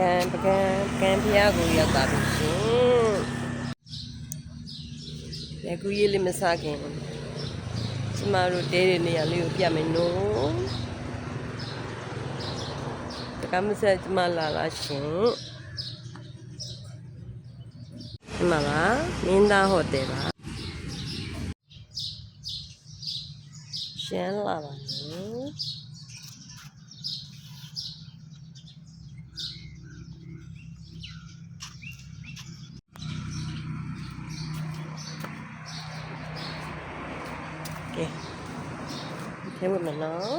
ကန်ဖျားကိုရောက်ပါပြီရှင်။လက်ကူးရေးလေးမစားခင်ကျမတို့တဲတဲ့နေရာလေးကိုပြမယ်နော်။တကမဆက်ကျမလာရှင်။ဒီမှာပါမင်းသားဟိုတယ်ပါ။ရှမ်းလာပါနော်။ထဲဝင်မယ်နော်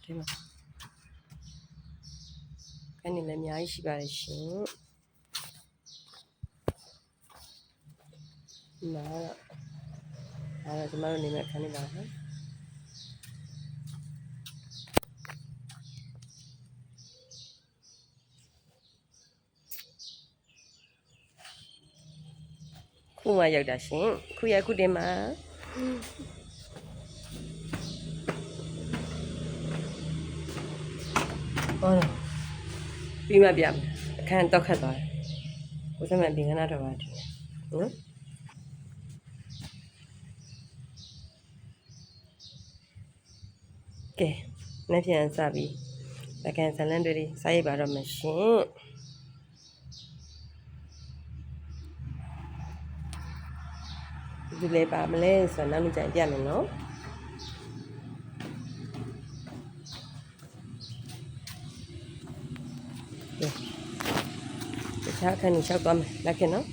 ထဲမှာခဏလည်းအများကြီးရှိပါတယ်ရှင်ဒီမှာတော့ကျမတို့နေမဲ့ခဏနေပါနော်ခုမှရောက်တာရှင်ခုတင်မှာဟုတ်ပြီးမှပြမယ်အခန်းတော့ခတ်သွားတယ်ကိုစမန်ပြင်ခဏတော့ပါတယ်နော်ကဲလက်ပြန်စပြီးလကန်ဇလန်တွေစားရပါတော့မရှင်ဒီလေးပါမလဲဆိုတော့နောက်နေ့ကျရင်ပြမယ်နော်တခြားအခန်းကြီးလျှောက်သွားမယ်လက်ခင်နော်